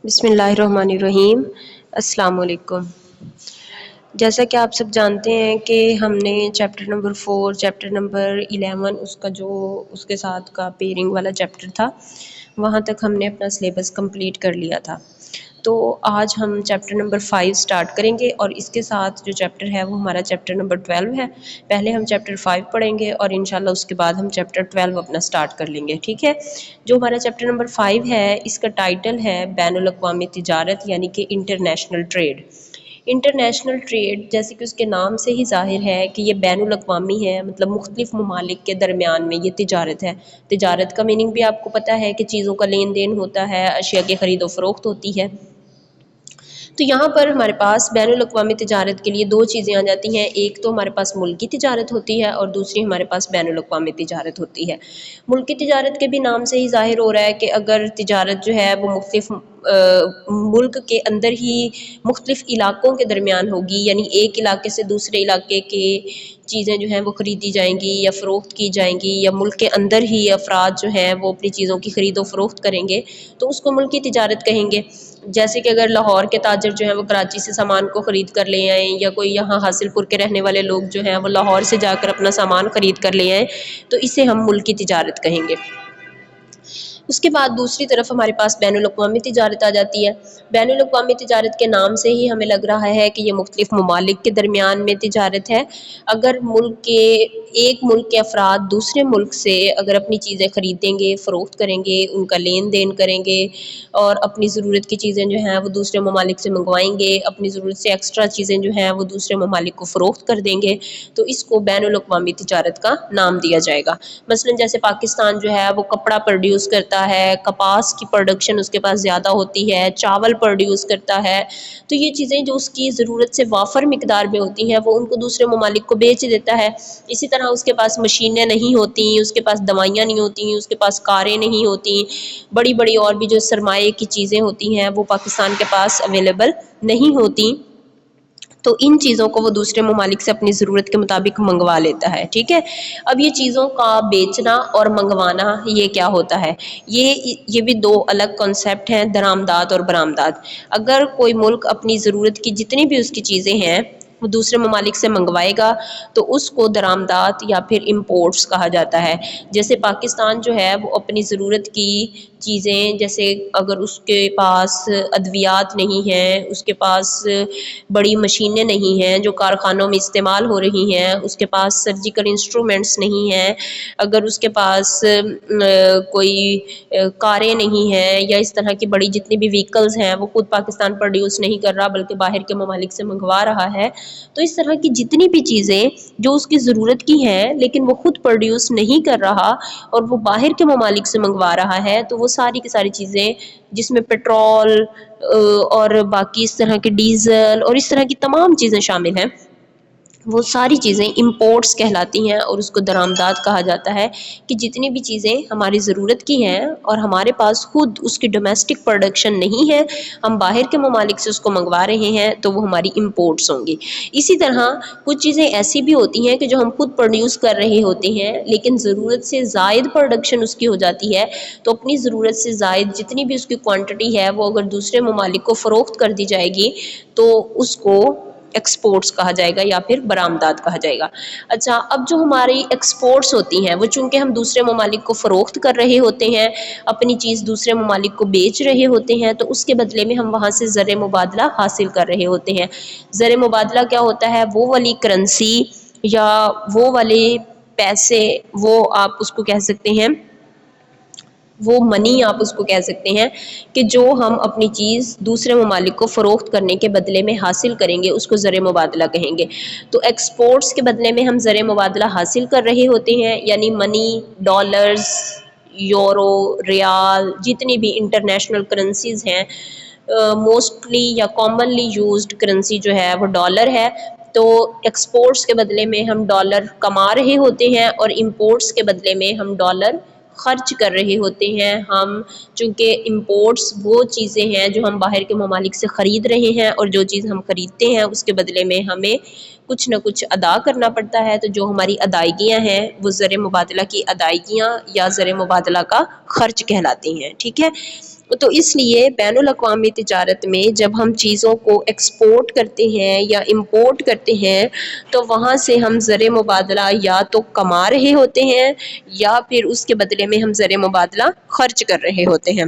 بسم اللہ الرحمن الرحیم۔ السلام علیکم۔ جیسا کہ آپ سب جانتے ہیں کہ ہم نے چیپٹر نمبر 4 چیپٹر نمبر 11 اس کا جو اس کے ساتھ کا پیئرنگ والا چیپٹر تھا وہاں تک ہم نے اپنا سلیبس کمپلیٹ کر لیا تھا۔ تو آج ہم چیپٹر نمبر 5 سٹارٹ کریں گے اور اس کے ساتھ جو چیپٹر ہے وہ ہمارا چیپٹر نمبر 12 ہے۔ پہلے ہم چیپٹر 5 پڑھیں گے اور انشاءاللہ اس کے بعد ہم چیپٹر 12 اپنا سٹارٹ کر لیں گے، ٹھیک ہے۔ جو ہمارا چیپٹر نمبر 5 ہے اس کا ٹائٹل ہے بین الاقوامی تجارت یعنی کہ انٹرنیشنل ٹریڈ۔ انٹرنیشنل ٹریڈ جیسے کہ اس کے نام سے ہی ظاہر ہے کہ یہ بین الاقوامی ہے، مطلب مختلف ممالک کے درمیان میں یہ تجارت ہے۔ تجارت کا میننگ بھی آپ کو پتہ ہے کہ چیزوں کا لین دین ہوتا ہے، اشیاء کی خرید و فروخت ہوتی ہے۔ تو یہاں پر ہمارے پاس بین الاقوامی تجارت کے لیے دو چیزیں آ جاتی ہیں، ایک تو ہمارے پاس ملکی تجارت ہوتی ہے اور دوسری ہمارے پاس بین الاقوامی تجارت ہوتی ہے۔ ملکی تجارت کے بھی نام سے ہی ظاہر ہو رہا ہے کہ اگر تجارت جو ہے وہ مختلف ملک کے اندر ہی مختلف علاقوں کے درمیان ہوگی، یعنی ایک علاقے سے دوسرے علاقے کے چیزیں جو ہیں وہ خریدی جائیں گی یا فروخت کی جائیں گی، یا ملک کے اندر ہی افراد جو ہیں وہ اپنی چیزوں کی خرید و فروخت کریں گے تو اس کو ملکی تجارت کہیں گے۔ جیسے کہ اگر لاہور کے تاجر جو ہیں وہ کراچی سے سامان کو خرید کر لے آئیں، یا کوئی یہاں حاصل پور کے رہنے والے لوگ جو ہیں وہ لاہور سے جا کر اپنا سامان خرید کر لے آئیں تو اسے ہم ملکی تجارت کہیں گے۔ اس کے بعد دوسری طرف ہمارے پاس بین الاقوامی تجارت آ جاتی ہے۔ بین الاقوامی تجارت کے نام سے ہی ہمیں لگ رہا ہے کہ یہ مختلف ممالک کے درمیان میں تجارت ہے۔ اگر ایک ملک کے افراد دوسرے ملک سے اگر اپنی چیزیں خریدیں گے، فروخت کریں گے، ان کا لین دین کریں گے اور اپنی ضرورت کی چیزیں جو ہیں وہ دوسرے ممالک سے منگوائیں گے، اپنی ضرورت سے ایکسٹرا چیزیں جو ہیں وہ دوسرے ممالک کو فروخت کر دیں گے تو اس کو بین الاقوامی تجارت کا نام دیا جائے گا۔ مثلا جیسے پاکستان جو ہے وہ کپڑا پروڈیوس کرتا ہے، کپاس کی پروڈکشن اس کے پاس زیادہ ہوتی ہے، چاول پروڈیوس کرتا ہے، تو یہ چیزیں جو اس کی ضرورت سے وافر مقدار میں ہوتی ہیں وہ ان کو دوسرے ممالک کو بیچ دیتا ہے۔ اسی طرح اس کے پاس مشینیں نہیں ہوتی، اس کے پاس دوائیاں نہیں ہوتی، اس کے پاس کاریں نہیں ہوتی، بڑی بڑی اور بھی جو سرمایے کی چیزیں ہوتی ہیں وہ پاکستان کے پاس اویلیبل نہیں ہوتی، تو ان چیزوں کو وہ دوسرے ممالک سے اپنی ضرورت کے مطابق منگوا لیتا ہے، ٹھیک ہے۔ اب یہ چیزوں کا بیچنا اور منگوانا یہ کیا ہوتا ہے، یہ بھی دو الگ کنسیپٹ ہیں، درآمدات اور برآمدات۔ اگر کوئی ملک اپنی ضرورت کی جتنی بھی اس کی چیزیں ہیں وہ دوسرے ممالک سے منگوائے گا تو اس کو درآمدات یا پھر امپورٹس کہا جاتا ہے۔ جیسے پاکستان جو ہے وہ اپنی ضرورت کی چیزیں، جیسے اگر اس کے پاس ادویات نہیں ہیں، اس کے پاس بڑی مشینیں نہیں ہیں جو کارخانوں میں استعمال ہو رہی ہیں، اس کے پاس سرجیکل انسٹرومنٹس نہیں ہیں، اگر اس کے پاس کوئی کاریں نہیں ہیں یا اس طرح کی بڑی جتنی بھی وہیکلز ہیں وہ خود پاکستان پروڈیوس نہیں کر رہا بلکہ باہر کے ممالک سے منگوا رہا ہے، تو اس طرح کی جتنی بھی چیزیں جو اس کی ضرورت کی ہیں لیکن وہ خود پروڈیوس نہیں کر رہا اور وہ باہر کے ممالک سے منگوا رہا ہے، تو وہ ساری کی ساری چیزیں جس میں پیٹرول اور باقی اس طرح کے ڈیزل اور اس طرح کی تمام چیزیں شامل ہیں، وہ ساری چیزیں امپورٹس کہلاتی ہیں اور اس کو درآمدات کہا جاتا ہے کہ جتنی بھی چیزیں ہماری ضرورت کی ہیں اور ہمارے پاس خود اس کی ڈومیسٹک پروڈکشن نہیں ہے، ہم باہر کے ممالک سے اس کو منگوا رہے ہیں تو وہ ہماری امپورٹس ہوں گی۔ اسی طرح کچھ چیزیں ایسی بھی ہوتی ہیں کہ جو ہم خود پروڈیوس کر رہے ہوتے ہیں لیکن ضرورت سے زائد پروڈکشن اس کی ہو جاتی ہے، تو اپنی ضرورت سے زائد جتنی بھی اس کی کوانٹٹی ہے وہ اگر دوسرے ممالک کو فروخت کر دی جائے گی تو اس کو ایکسپورٹس کہا جائے گا یا پھر برآمدات کہا جائے گا۔ اچھا، اب جو ہماری ایکسپورٹس ہوتی ہیں وہ چونکہ ہم دوسرے ممالک کو فروخت کر رہے ہوتے ہیں، اپنی چیز دوسرے ممالک کو بیچ رہے ہوتے ہیں، تو اس کے بدلے میں ہم وہاں سے زر مبادلہ حاصل کر رہے ہوتے ہیں۔ زر مبادلہ کیا ہوتا ہے؟ وہ والی کرنسی یا وہ والے پیسے، وہ آپ اس کو کہہ سکتے ہیں، وہ منی آپ اس کو کہہ سکتے ہیں کہ جو ہم اپنی چیز دوسرے ممالک کو فروخت کرنے کے بدلے میں حاصل کریں گے اس کو زر مبادلہ کہیں گے۔ تو ایکسپورٹس کے بدلے میں ہم زر مبادلہ حاصل کر رہے ہوتے ہیں، یعنی منی، ڈالرز، یورو، ریال، جتنی بھی انٹرنیشنل کرنسیز ہیں، موسٹلی یا کامنلی یوزڈ کرنسی جو ہے وہ ڈالر ہے، تو ایکسپورٹس کے بدلے میں ہم ڈالر کما رہے ہوتے ہیں اور امپورٹس کے بدلے میں ہم ڈالر خرچ کر رہے ہوتے ہیں۔ ہم چونکہ امپورٹس وہ چیزیں ہیں جو ہم باہر کے ممالک سے خرید رہے ہیں اور جو چیز ہم خریدتے ہیں اس کے بدلے میں ہمیں کچھ نہ کچھ ادا کرنا پڑتا ہے، تو جو ہماری ادائیگیاں ہیں وہ زر مبادلہ کی ادائیگیاں یا زر مبادلہ کا خرچ کہلاتی ہیں، ٹھیک ہے۔ تو اس لیے بین الاقوامی تجارت میں جب ہم چیزوں کو ایکسپورٹ کرتے ہیں یا امپورٹ کرتے ہیں تو وہاں سے ہم زر مبادلہ یا تو کما رہے ہوتے ہیں یا پھر اس کے بدلے میں ہم زر مبادلہ خرچ کر رہے ہوتے ہیں.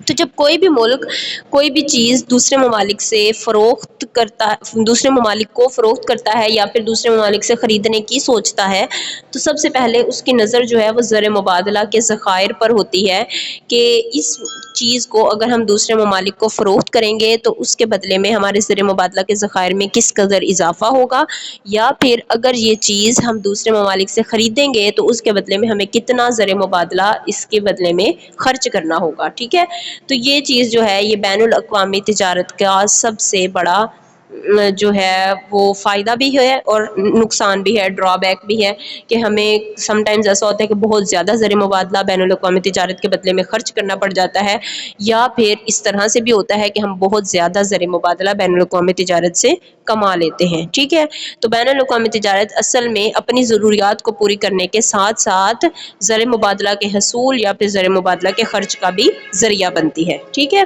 تو جب کوئی بھی ملک کوئی بھی چیز دوسرے ممالک سے فروخت کرتا دوسرے ممالک کو فروخت کرتا ہے یا پھر دوسرے ممالک سے خریدنے کی سوچتا ہے تو سب سے پہلے اس کی نظر جو ہے وہ زر مبادلہ کے ذخائر پر ہوتی ہے کہ اس چیز کو اگر ہم دوسرے ممالک کو فروخت کریں گے تو اس کے بدلے میں ہمارے زر مبادلہ کے ذخائر میں کس قدر اضافہ ہوگا، یا پھر اگر یہ چیز ہم دوسرے ممالک سے خریدیں گے تو اس کے بدلے میں ہمیں کتنا زر مبادلہ اس کے بدلے میں خرچ کرنا ہوگا. ٹھیک ہے، تو یہ چیز جو ہے یہ بین الاقوامی تجارت کا سب سے بڑا جو ہے وہ فائدہ بھی ہے اور نقصان بھی ہے، ڈرا بیک بھی ہے کہ ہمیں سم ٹائمز ایسا ہوتا ہے کہ بہت زیادہ زر مبادلہ بین الاقوامی تجارت کے بدلے میں خرچ کرنا پڑ جاتا ہے، یا پھر اس طرح سے بھی ہوتا ہے کہ ہم بہت زیادہ زر مبادلہ بین الاقوامی تجارت سے کما لیتے ہیں. ٹھیک ہے، تو بین الاقوامی تجارت اصل میں اپنی ضروریات کو پوری کرنے کے ساتھ ساتھ زر مبادلہ کے حصول یا پھر زر مبادلہ کے خرچ کا بھی ذریعہ بنتی ہے. ٹھیک ہے،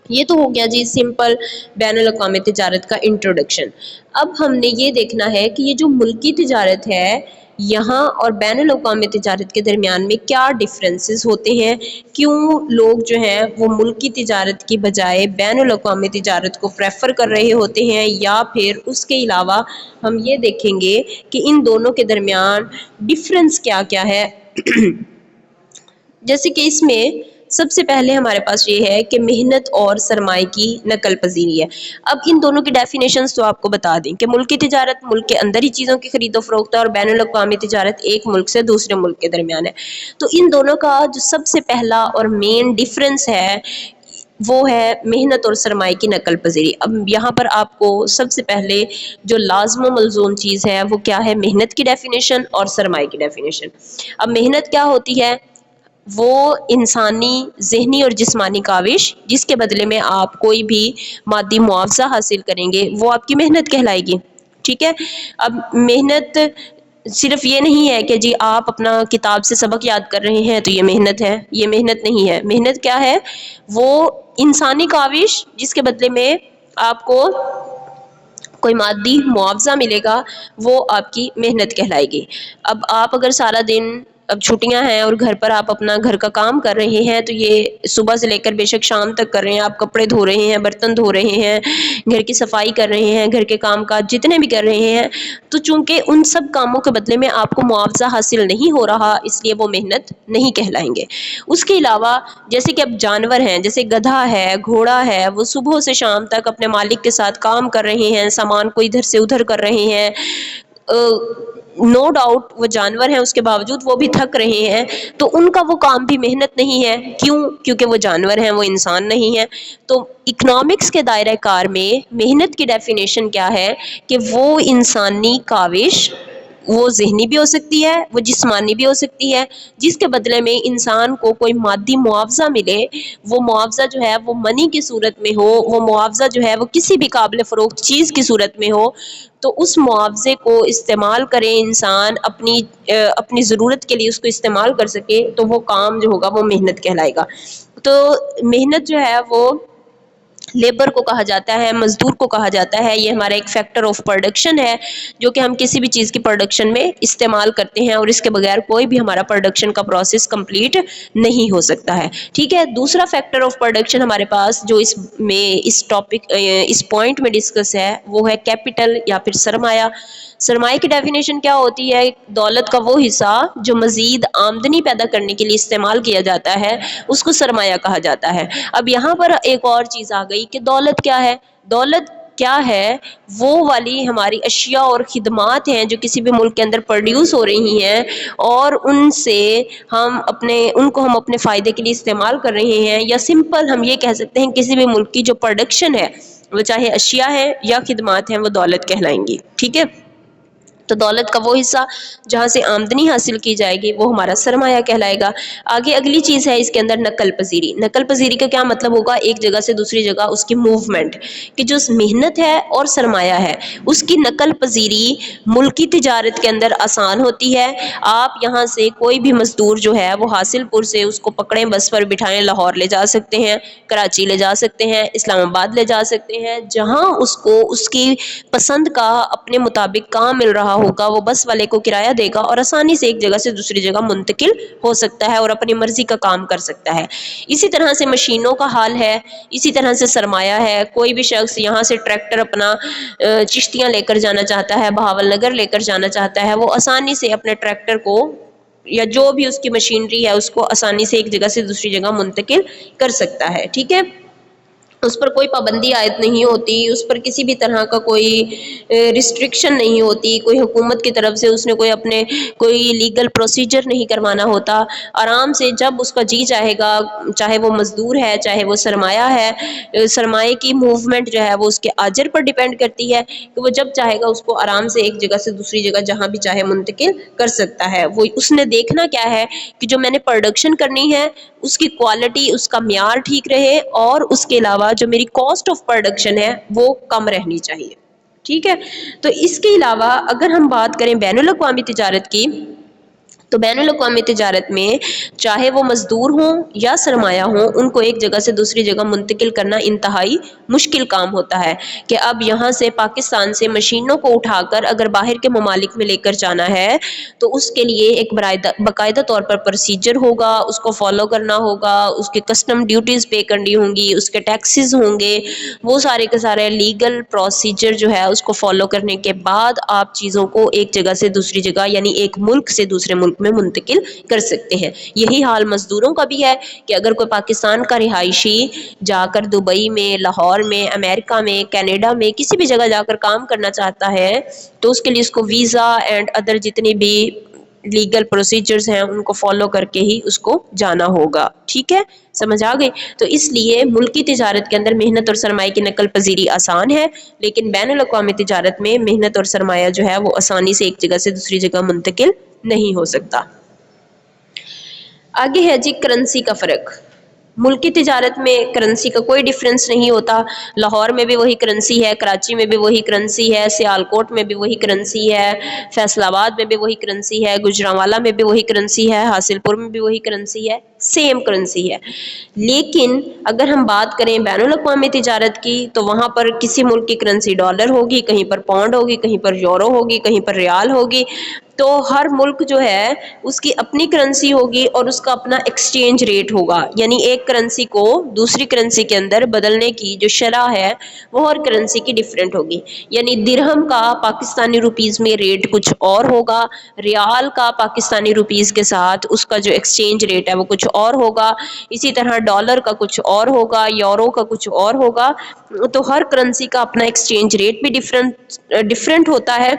یہ تو ہو گیا جی سمپل بین الاقوامی تجارت کا انٹروڈکشن. اب ہم نے یہ دیکھنا ہے کہ یہ جو ملکی تجارت ہے یہاں اور بین الاقوامی تجارت کے درمیان میں کیا ڈفرینسز ہوتے ہیں، کیوں لوگ جو ہیں وہ ملکی تجارت کی بجائے بین الاقوامی تجارت کو پریفر کر رہے ہوتے ہیں، یا پھر اس کے علاوہ ہم یہ دیکھیں گے کہ ان دونوں کے درمیان ڈفرینس کیا کیا ہے. جیسے کہ اس میں سب سے پہلے ہمارے پاس یہ ہے کہ محنت اور سرمائے کی نقل پذیری ہے. اب ان دونوں کی ڈیفینیشنز تو آپ کو بتا دیں کہ ملکی تجارت ملک کے اندر ہی چیزوں کی خرید و فروخت ہے اور بین الاقوامی تجارت ایک ملک سے دوسرے ملک کے درمیان ہے. تو ان دونوں کا جو سب سے پہلا اور مین ڈفرینس ہے وہ ہے محنت اور سرمائے کی نقل پذیری. اب یہاں پر آپ کو سب سے پہلے جو لازم و ملزوم چیز ہے وہ کیا ہے، محنت کی ڈیفینیشن اور سرمائے کی ڈیفینیشن. اب محنت کیا ہوتی ہے، وہ انسانی ذہنی اور جسمانی کاوش جس کے بدلے میں آپ کوئی بھی مادی معاوضہ حاصل کریں گے وہ آپ کی محنت کہلائے گی. ٹھیک ہے، اب محنت صرف یہ نہیں ہے کہ جی آپ اپنا کتاب سے سبق یاد کر رہے ہیں تو یہ محنت ہے، یہ محنت نہیں ہے. محنت کیا ہے، وہ انسانی کاوش جس کے بدلے میں آپ کو کوئی مادی معاوضہ ملے گا وہ آپ کی محنت کہلائے گی. اب آپ اگر سارا دن اب چھٹیاں ہیں اور گھر پر آپ اپنا گھر کا کام کر رہے ہیں تو یہ صبح سے لے کر بے شک شام تک کر رہے ہیں، آپ کپڑے دھو رہے ہیں، برتن دھو رہے ہیں، گھر کی صفائی کر رہے ہیں، گھر کے کام کاج جتنے بھی کر رہے ہیں، تو چونکہ ان سب کاموں کے بدلے میں آپ کو معاوضہ حاصل نہیں ہو رہا اس لیے وہ محنت نہیں کہلائیں گے. اس کے علاوہ جیسے کہ اب جانور ہیں، جیسے گدھا ہے، گھوڑا ہے، وہ صبح سے شام تک اپنے مالک کے ساتھ کام کر رہے ہیں، سامان کو ادھر سے ادھر کر رہے ہیں، نو ڈاؤٹ وہ جانور ہیں اس کے باوجود وہ بھی تھک رہے ہیں، تو ان کا وہ کام بھی محنت نہیں ہے. کیوں؟ کیونکہ وہ جانور ہیں، وہ انسان نہیں ہے. تو اکنامکس کے دائرہ کار میں محنت کی ڈیفینیشن کیا ہے کہ وہ انسانی کاوش، وہ ذہنی بھی ہو سکتی ہے، وہ جسمانی بھی ہو سکتی ہے، جس کے بدلے میں انسان کو کوئی مادی معاوضہ ملے. وہ معاوضہ جو ہے وہ منی کی صورت میں ہو، وہ معاوضہ جو ہے وہ کسی بھی قابل فروخت چیز کی صورت میں ہو، تو اس معاوضے کو استعمال کرے انسان اپنی ضرورت کے لیے اس کو استعمال کر سکے تو وہ کام جو ہوگا وہ محنت کہلائے گا. تو محنت جو ہے وہ لیبر کو کہا جاتا ہے، مزدور کو کہا جاتا ہے. یہ ہمارا ایک فیکٹر آف پروڈکشن ہے جو کہ ہم کسی بھی چیز کی پروڈکشن میں استعمال کرتے ہیں اور اس کے بغیر کوئی بھی ہمارا پروڈکشن کا پروسیس کمپلیٹ نہیں ہو سکتا ہے. ٹھیک ہے، دوسرا فیکٹر آف پروڈکشن ہمارے پاس جو اس ٹاپک اس پوائنٹ میں ڈسکس ہے وہ ہے کیپٹل یا پھر سرمایہ. سرمایہ کی ڈیفینیشن کیا ہوتی ہے، دولت کا وہ حصہ جو مزید آمدنی پیدا کرنے کے لیے استعمال کیا جاتا ہے اس کو سرمایہ کہا جاتا ہے. اب یہاں پر ایک اور چیز آ گئی کہ دولت کیا ہے. دولت کیا ہے، وہ والی ہماری اشیاء اور خدمات ہیں جو کسی بھی ملک کے اندر پروڈیوس ہو رہی ہیں اور ان کو ہم اپنے فائدے کے لیے استعمال کر رہے ہیں، یا سمپل ہم یہ کہہ سکتے ہیں کسی بھی ملک کی جو پروڈکشن ہے وہ چاہے اشیاء ہے یا خدمات ہیں وہ دولت کہلائیں گی. ٹھیک ہے، تو دولت کا وہ حصہ جہاں سے آمدنی حاصل کی جائے گی وہ ہمارا سرمایہ کہلائے گا۔ آگے اگلی چیز ہے اس کے اندر نقل پذیری۔ نقل پذیری کا کیا مطلب ہوگا؟ ایک جگہ سے دوسری جگہ اس کی موومنٹ، کہ جو محنت ہے اور سرمایہ ہے اس کی نقل پذیری ملکی تجارت کے اندر آسان ہوتی ہے۔ آپ یہاں سے کوئی بھی مزدور جو ہے وہ حاصل پور سے اس کو پکڑیں، بس پر بٹھائیں، لاہور لے جا سکتے ہیں، کراچی لے جا سکتے ہیں، اسلام آباد لے جا سکتے ہیں، جہاں اس کو اس کی پسند کا اپنے مطابق کام مل رہا ہوگا وہ بس والے کو کرایہ دے گا اور آسانی سے ایک جگہ سے دوسری جگہ منتقل ہو سکتا ہے اور اپنی مرضی کا کام کر سکتا ہے۔ اسی طرح سے مشینوں کا حال ہے، اسی طرح سے سرمایہ ہے۔ کوئی بھی شخص یہاں سے ٹریکٹر اپنا چشتیاں لے کر جانا چاہتا ہے، بہاول نگر لے کر جانا چاہتا ہے، وہ آسانی سے اپنے ٹریکٹر کو یا جو بھی اس کی مشینری ہے اس کو آسانی سے ایک جگہ سے دوسری جگہ منتقل کر سکتا ہے، ٹھیک ہے۔ اس پر کوئی پابندی عائد نہیں ہوتی، اس پر کسی بھی طرح کا کوئی ریسٹرکشن نہیں ہوتی، کوئی حکومت کی طرف سے اس نے کوئی لیگل پروسیجر نہیں کروانا ہوتا۔ آرام سے جب اس کا جی چاہے گا، چاہے وہ مزدور ہے چاہے وہ سرمایہ ہے، سرمایے کی موومنٹ جو ہے وہ اس کے آجر پر ڈیپینڈ کرتی ہے کہ وہ جب چاہے گا اس کو آرام سے ایک جگہ سے دوسری جگہ جہاں بھی چاہے منتقل کر سکتا ہے۔ وہ اس نے دیکھنا کیا ہے کہ جو میں نے پروڈکشن کرنی ہے اس کی کوالٹی، اس کا معیار ٹھیک رہے، اور اس کے علاوہ جو میری کاسٹ آف پروڈکشن ہے وہ کم رہنی چاہیے، ٹھیک ہے۔ تو اس کے علاوہ اگر ہم بات کریں بین الاقوامی تجارت کی، تو بین الاقوامی تجارت میں چاہے وہ مزدور ہوں یا سرمایہ ہوں، ان کو ایک جگہ سے دوسری جگہ منتقل کرنا انتہائی مشکل کام ہوتا ہے کہ اب یہاں سے پاکستان سے مشینوں کو اٹھا کر اگر باہر کے ممالک میں لے کر جانا ہے تو اس کے لیے ایک باقاعدہ طور پر پروسیجر ہوگا، اس کو فالو کرنا ہوگا، اس کے کسٹم ڈیوٹیز پے کرنی ہوں گی، اس کے ٹیکسز ہوں گے، وہ سارے کے سارے لیگل پروسیجر جو ہے اس کو فالو کرنے کے بعد آپ چیزوں کو ایک جگہ سے دوسری جگہ یعنی ایک ملک سے دوسرے ملک میں منتقل کر سکتے ہیں۔ یہی حال مزدوروں کا بھی ہے کہ اگر کوئی پاکستان کا رہائشی جا کر دبئی میں، لاہور میں، امریکہ میں، کینیڈا میں کسی بھی جگہ جا کر کام کرنا چاہتا ہے تو اس کے لیے اس کو ویزا اینڈ ادر جتنی بھی لیگل پروسیجرز ہیں ان کو فالو کر کے ہی اس کو جانا ہوگا، ٹھیک ہے، سمجھ آ گئی۔ تو اس لیے ملکی تجارت کے اندر محنت اور سرمایہ کی نقل پذیری آسان ہے، لیکن بین الاقوامی تجارت میں محنت اور سرمایہ جو ہے وہ آسانی سے ایک جگہ سے دوسری جگہ منتقل نہیں ہو سکتا۔ آگے ہے جی کرنسی کا فرق۔ ملکی تجارت میں کرنسی کا کوئی ڈیفرنس نہیں ہوتا، لاہور میں بھی وہی کرنسی ہے، کراچی میں بھی وہی کرنسی ہے، سیالکوٹ میں بھی وہی کرنسی ہے، فیصل آباد میں بھی وہی کرنسی ہے، گوجرانوالا میں بھی وہی کرنسی ہے، حاصل پور میں بھی وہی کرنسی ہے، سیم کرنسی ہے۔ لیکن اگر ہم بات کریں بین الاقوامی تجارت کی تو وہاں پر کسی ملک کی کرنسی ڈالر ہوگی، کہیں پر پاؤنڈ ہوگی، کہیں پر یورو ہوگی، کہیں پر ریال ہوگی، تو ہر ملک جو ہے اس کی اپنی کرنسی ہوگی اور اس کا اپنا ایکسچینج ریٹ ہوگا، یعنی ایک کرنسی کو دوسری کرنسی کے اندر بدلنے کی جو شرح ہے وہ ہر کرنسی کی ڈیفرنٹ ہوگی۔ یعنی درہم کا پاکستانی روپیز میں ریٹ کچھ اور ہوگا، ریال کا پاکستانی روپیز کے ساتھ اس کا جو ایکسچینج ریٹ ہے وہ کچھ اور ہوگا، اسی طرح ڈالر کا کچھ اور ہوگا، یورو کا کچھ اور ہوگا۔ تو ہر کرنسی کا اپنا ایکسچینج ریٹ بھی ڈیفرنٹ ہوتا ہے،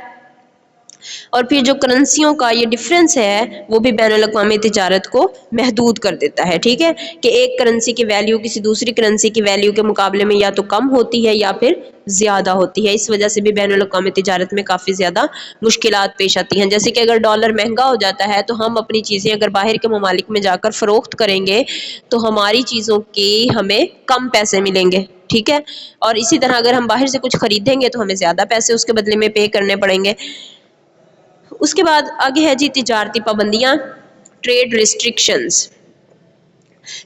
اور پھر جو کرنسیوں کا یہ ڈیفرنس ہے وہ بھی بین الاقوامی تجارت کو محدود کر دیتا ہے، ٹھیک ہے، کہ ایک کرنسی کی ویلیو کسی دوسری کرنسی کی ویلیو کے مقابلے میں یا تو کم ہوتی ہے یا پھر زیادہ ہوتی ہے۔ اس وجہ سے بھی بین الاقوامی تجارت میں کافی زیادہ مشکلات پیش آتی ہیں، جیسے کہ اگر ڈالر مہنگا ہو جاتا ہے تو ہم اپنی چیزیں اگر باہر کے ممالک میں جا کر فروخت کریں گے تو ہماری چیزوں کی ہمیں کم پیسے ملیں گے، ٹھیک ہے، اور اسی طرح اگر ہم باہر سے کچھ خریدیں گے تو ہمیں زیادہ پیسے اس کے بدلے میں پے کرنے پڑیں گے۔ اس کے بعد آگے ہے جی تجارتی پابندیاں، ٹریڈ ریسٹرکشنز۔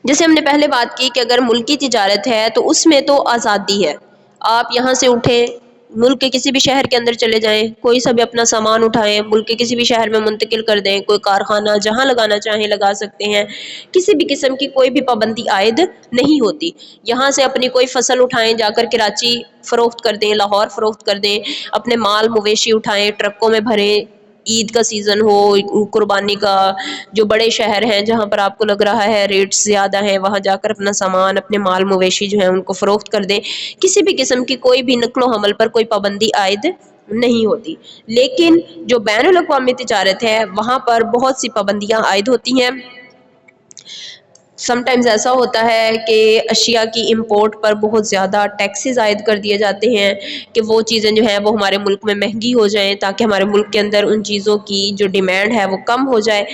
جیسے ہم نے پہلے بات کی کہ اگر ملکی تجارت ہے تو اس میں تو آزادی ہے، آپ یہاں سے اٹھیں ملک کے کسی بھی شہر کے اندر چلے جائیں، کوئی سا بھی اپنا سامان اٹھائیں ملک کے کسی بھی شہر میں منتقل کر دیں، کوئی کارخانہ جہاں لگانا چاہیں لگا سکتے ہیں، کسی بھی قسم کی کوئی بھی پابندی عائد نہیں ہوتی۔ یہاں سے اپنی کوئی فصل اٹھائیں جا کر کراچی فروخت کر دیں، لاہور فروخت کر دیں، اپنے مال مویشی اٹھائیں ٹرکوں میں بھریں، عید کا سیزن ہو، قربانی کا، جو بڑے شہر ہیں جہاں پر آپ کو لگ رہا ہے ریٹس زیادہ ہیں وہاں جا کر اپنا سامان، اپنے مال مویشی جو ہیں ان کو فروخت کر دیں، کسی بھی قسم کی کوئی بھی نقل و حمل پر کوئی پابندی عائد نہیں ہوتی۔ لیکن جو بین الاقوامی تجارت ہے وہاں پر بہت سی پابندیاں عائد ہوتی ہیں۔ سم ٹائمز ایسا ہوتا ہے کہ اشیاء کی امپورٹ پر بہت زیادہ ٹیکسز عائد کر دیے جاتے ہیں کہ وہ چیزیں جو ہیں وہ ہمارے ملک میں مہنگی ہو جائیں تاکہ ہمارے ملک کے اندر ان چیزوں کی جو ڈیمانڈ ہے وہ کم ہو جائے.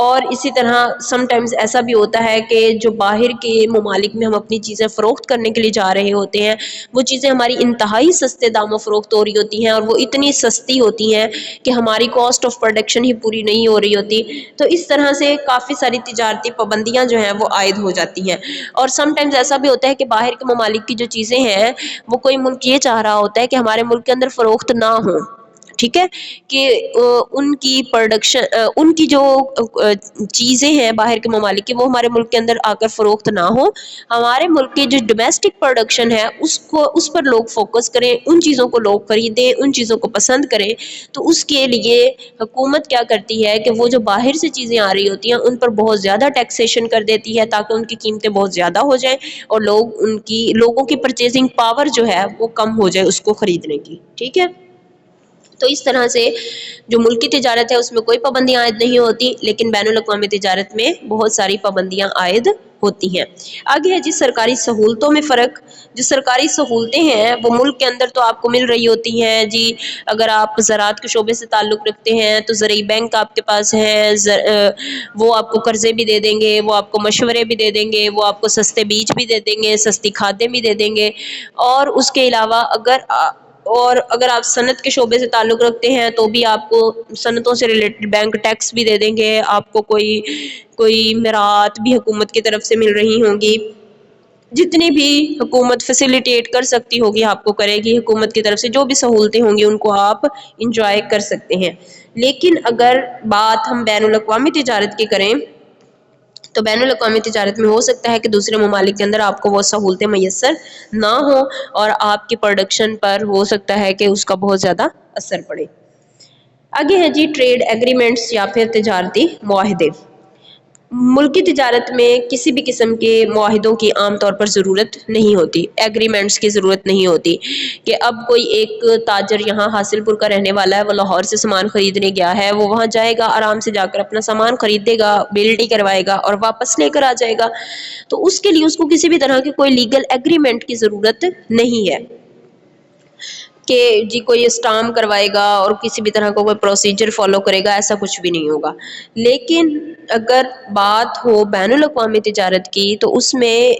اور اسی طرح سم ٹائمز ایسا بھی ہوتا ہے کہ جو باہر کے ممالک میں ہم اپنی چیزیں فروخت کرنے کے لیے جا رہے ہوتے ہیں وہ چیزیں ہماری انتہائی سستے داموں فروخت ہو رہی ہوتی ہیں اور وہ اتنی سستی ہوتی ہیں کہ ہماری کاسٹ آف پروڈکشن ہی پوری نہیں ہو رہی ہوتی. تو اس طرح سے کافی ساری تجارتی پابندیاں جو ہیں وہ عائد ہو جاتی ہیں. اور سم ٹائمز ایسا بھی ہوتا ہے کہ باہر کے ممالک کی جو چیزیں ہیں وہ کوئی ملک یہ چاہ رہا ہوتا ہے کہ ہمارے ملک کے اندر فروخت نہ ہو. ٹھیک ہے کہ ان کی پروڈکشن ان کی جو چیزیں ہیں باہر کے ممالک کی وہ ہمارے ملک کے اندر آ کر فروخت نہ ہو. ہمارے ملک کی جو ڈومیسٹک پروڈکشن ہے اس پر لوگ فوکس کریں, ان چیزوں کو لوگ خریدیں, ان چیزوں کو پسند کریں. تو اس کے لیے حکومت کیا کرتی ہے کہ وہ جو باہر سے چیزیں آ رہی ہوتی ہیں ان پر بہت زیادہ ٹیکسیشن کر دیتی ہے تاکہ ان کی قیمتیں بہت زیادہ ہو جائیں اور لوگوں کی پرچیزنگ پاور جو ہے وہ کم ہو جائے اس کو خریدنے کی. ٹھیک ہے, تو اس طرح سے جو ملکی تجارت ہے اس میں کوئی پابندیاں عائد نہیں ہوتی, لیکن بین الاقوامی تجارت میں بہت ساری پابندیاں عائد ہوتی ہیں. آگے ہے جی سرکاری سہولتوں میں فرق. جو سرکاری سہولتیں ہیں وہ ملک کے اندر تو آپ کو مل رہی ہوتی ہیں جی. اگر آپ زراعت کے شعبے سے تعلق رکھتے ہیں تو زرعی بینک آپ کے پاس ہے, وہ آپ کو قرضے بھی دے دیں گے, وہ آپ کو مشورے بھی دے دیں گے, وہ آپ کو سستے بیج بھی دے دیں گے, سستی کھادیں بھی دے دیں گے. اور اس کے علاوہ اگر آپ صنعت کے شعبے سے تعلق رکھتے ہیں تو بھی آپ کو صنعتوں سے ریلیٹڈ بینک ٹیکس بھی دے دیں گے. آپ کو کوئی مراعات بھی حکومت کی طرف سے مل رہی ہوں گی. جتنی بھی حکومت فیسیلیٹیٹ کر سکتی ہوگی آپ کو کرے گی حکومت کی طرف سے, جو بھی سہولتیں ہوں گی ان کو آپ انجوائے کر سکتے ہیں. لیکن اگر بات ہم بین الاقوامی تجارت کی کریں تو بین الاقوامی تجارت میں ہو سکتا ہے کہ دوسرے ممالک کے اندر آپ کو وہ سہولتیں میسر نہ ہو اور آپ کی پروڈکشن پر ہو سکتا ہے کہ اس کا بہت زیادہ اثر پڑے. آگے ہے جی ٹریڈ ایگریمنٹس یا پھر تجارتی معاہدے. ملکی تجارت میں کسی بھی قسم کے معاہدوں کی عام طور پر ضرورت نہیں ہوتی, ایگریمنٹس کی ضرورت نہیں ہوتی کہ اب کوئی ایک تاجر یہاں حاصل پور کا رہنے والا ہے, وہ لاہور سے سامان خریدنے گیا ہے, وہ وہاں جائے گا آرام سے جا کر اپنا سامان خریدے گا, بل کروائے گا اور واپس لے کر آ جائے گا. تو اس کے لیے اس کو کسی بھی طرح کی کوئی لیگل ایگریمنٹ کی ضرورت نہیں ہے کہ جی کوئی اسٹامپ کروائے گا اور کسی بھی طرح کا کوئی پروسیجر فالو کرے گا, ایسا کچھ بھی نہیں ہوگا. لیکن اگر بات ہو بین الاقوامی تجارت کی تو اس میں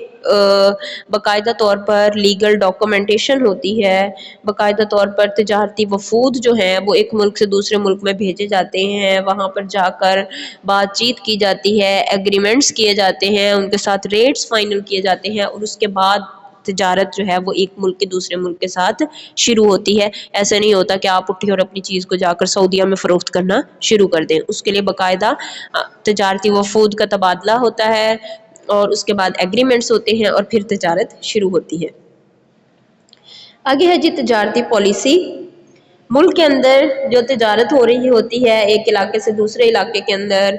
باقاعدہ طور پر لیگل ڈاکومنٹیشن ہوتی ہے, باقاعدہ طور پر تجارتی وفود جو ہیں وہ ایک ملک سے دوسرے ملک میں بھیجے جاتے ہیں, وہاں پر جا کر بات چیت کی جاتی ہے, ایگریمنٹس کیے جاتے ہیں, ان کے ساتھ ریٹس فائنل کیے جاتے ہیں اور اس کے بعد تجارت جو ہے وہ ایک ملک کے دوسرے ملک کے ساتھ شروع ہوتی ہے. ایسا نہیں ہوتا کہ آپ اٹھی اور اپنی چیز کو جا کر سعودیہ میں فروخت کرنا شروع کر دیں, اس کے لیے باقاعدہ تجارتی وفود کا تبادلہ ہوتا ہے اور اس کے بعد ایگریمنٹس ہوتے ہیں اور پھر تجارت شروع ہوتی ہے. آگے ہے جی تجارتی پالیسی. ملک کے اندر جو تجارت ہو رہی ہوتی ہے ایک علاقے سے دوسرے علاقے کے اندر,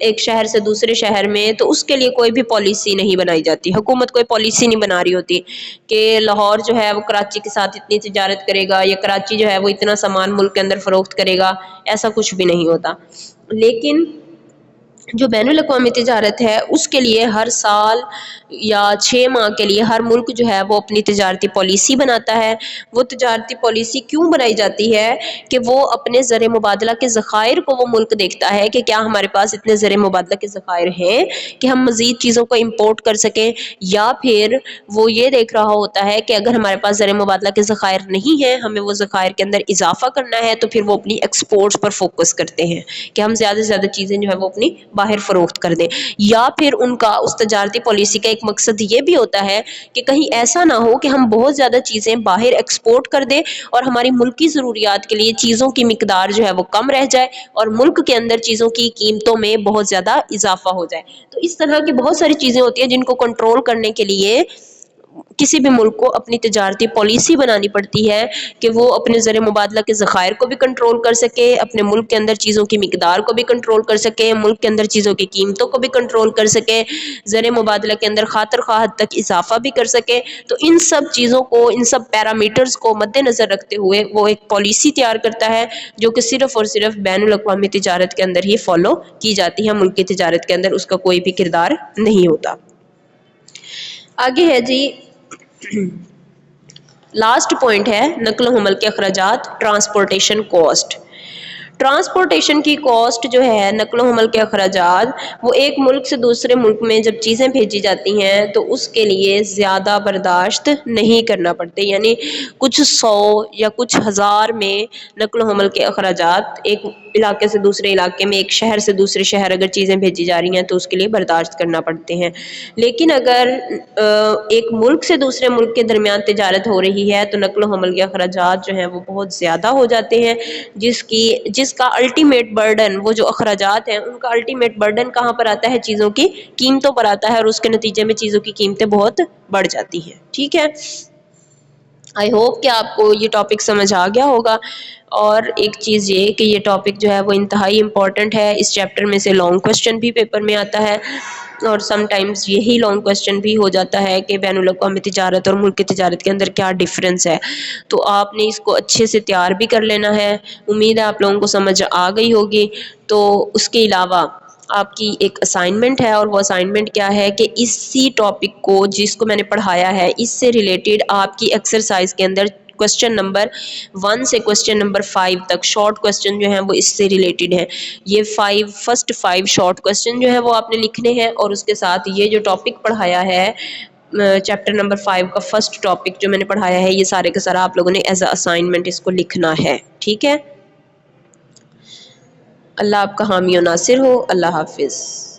ایک شہر سے دوسرے شہر میں, تو اس کے لیے کوئی بھی پالیسی نہیں بنائی جاتی, حکومت کوئی پالیسی نہیں بنا رہی ہوتی کہ لاہور جو ہے وہ کراچی کے ساتھ اتنی تجارت کرے گا یا کراچی جو ہے وہ اتنا سامان ملک کے اندر فروخت کرے گا, ایسا کچھ بھی نہیں ہوتا. لیکن جو بین الاقوامی تجارت ہے اس کے لیے ہر سال یا 6 ماہ کے لیے ہر ملک جو ہے وہ اپنی تجارتی پالیسی بناتا ہے. وہ تجارتی پالیسی کیوں بنائی جاتی ہے کہ وہ اپنے زر مبادلہ کے ذخائر کو وہ ملک دیکھتا ہے کہ کیا ہمارے پاس اتنے زر مبادلہ کے ذخائر ہیں کہ ہم مزید چیزوں کو امپورٹ کر سکیں, یا پھر وہ یہ دیکھ رہا ہوتا ہے کہ اگر ہمارے پاس زر مبادلہ کے ذخائر نہیں ہیں, ہمیں وہ ذخائر کے اندر اضافہ کرنا ہے, تو پھر وہ اپنی ایکسپورٹس پر فوکس کرتے ہیں کہ ہم زیادہ سے زیادہ چیزیں جو ہے وہ اپنی باہر فروخت کر دیں. یا پھر ان کا اس تجارتی پالیسی کا ایک مقصد یہ بھی ہوتا ہے کہ کہیں ایسا نہ ہو کہ ہم بہت زیادہ چیزیں باہر ایکسپورٹ کر دیں اور ہماری ملکی ضروریات کے لیے چیزوں کی مقدار جو ہے وہ کم رہ جائے اور ملک کے اندر چیزوں کی قیمتوں میں بہت زیادہ اضافہ ہو جائے. تو اس طرح کی بہت ساری چیزیں ہوتی ہیں جن کو کنٹرول کرنے کے لیے کسی بھی ملک کو اپنی تجارتی پالیسی بنانی پڑتی ہے کہ وہ اپنے زر مبادلہ کے ذخائر کو بھی کنٹرول کر سکے، اپنے ملک کے اندر چیزوں کی مقدار کو بھی کنٹرول کر سکے، ملک کے اندر چیزوں کی قیمتوں کو بھی کنٹرول کر سکے، زر مبادلہ کے اندر خاطر خواہ حد تک اضافہ بھی کر سکے۔ تو ان سب چیزوں کو، ان سب پیرامیٹرز کو مد نظر رکھتے ہوئے وہ ایک پالیسی تیار کرتا ہے جو کہ صرف اور صرف بین الاقوامی تجارت کے اندر ہی فالو کی جاتی ہے، ملک کی تجارت کے اندر اس کا کوئی بھی کردار نہیں ہوتا۔ آگے ہے جی لاسٹ پوائنٹ ہے نقل و حمل کے اخراجات، ٹرانسپورٹیشن کاسٹ۔ ٹرانسپورٹیشن کی کاسٹ جو ہے، نقل و حمل کے اخراجات، وہ ایک ملک سے دوسرے ملک میں جب چیزیں بھیجی جاتی ہیں تو اس کے لیے زیادہ برداشت نہیں کرنا پڑتے، یعنی کچھ سو یا کچھ ہزار میں نقل و حمل کے اخراجات، ایک علاقے سے دوسرے علاقے میں، ایک شہر سے دوسرے شہر اگر چیزیں بھیجی جا رہی ہیں تو اس کے لیے برداشت کرنا پڑتے ہیں۔ لیکن اگر ایک ملک سے دوسرے ملک کے درمیان تجارت ہو رہی ہے تو نقل و حمل کے اخراجات جو ہیں وہ بہت زیادہ ہو جاتے ہیں، جس کا الٹیمیٹ برڈن، وہ جو اخراجات ہیں ان کا الٹیمیٹ برڈن کہاں پر آتا ہے؟ چیزوں کی قیمتوں پر آتا ہے، اور اس کے نتیجے میں چیزوں کی قیمتیں بہت بڑھ جاتی ہیں۔ ٹھیک ہے، آئی ہوپ کہ آپ کو یہ ٹاپک سمجھ آ گیا ہوگا۔ اور ایک چیز یہ کہ یہ ٹاپک جو ہے وہ انتہائی امپورٹنٹ ہے، اس چیپٹر میں سے لانگ کوسچن بھی پیپر میں آتا ہے، اور سم ٹائمز یہی لانگ کوسچن بھی ہو جاتا ہے کہ بین الاقوامی تجارت اور ملک کی تجارت کے اندر کیا ڈفرینس ہے۔ تو آپ نے اس کو اچھے سے تیار بھی کر لینا ہے۔ امید ہے آپ لوگوں کو سمجھ آ گئی ہوگی۔ تو اس کے علاوہ آپ کی ایک اسائنمنٹ ہے، اور وہ اسائنمنٹ کیا ہے کہ اسی ٹاپک کو، جس کو میں نے پڑھایا ہے، اس سے ریلیٹڈ آپ کی ایکسرسائز کے اندر کوسچن نمبر 1 سے کوسچن نمبر 5 تک شارٹ کوسچن جو ہیں وہ اس سے ریلیٹڈ ہیں۔ یہ فرسٹ 5 شارٹ کوسچن جو ہے وہ آپ نے لکھنے ہیں، اور اس کے ساتھ یہ جو ٹاپک پڑھایا ہے چیپٹر نمبر 5 کا فرسٹ ٹاپک جو میں نے پڑھایا ہے، یہ سارے کا سارا آپ لوگوں نے ایز اے اسائنمنٹ اس کو لکھنا ہے۔ ٹھیک ہے، اللہ آپ کا حامی و ناصر ہو۔ اللہ حافظ۔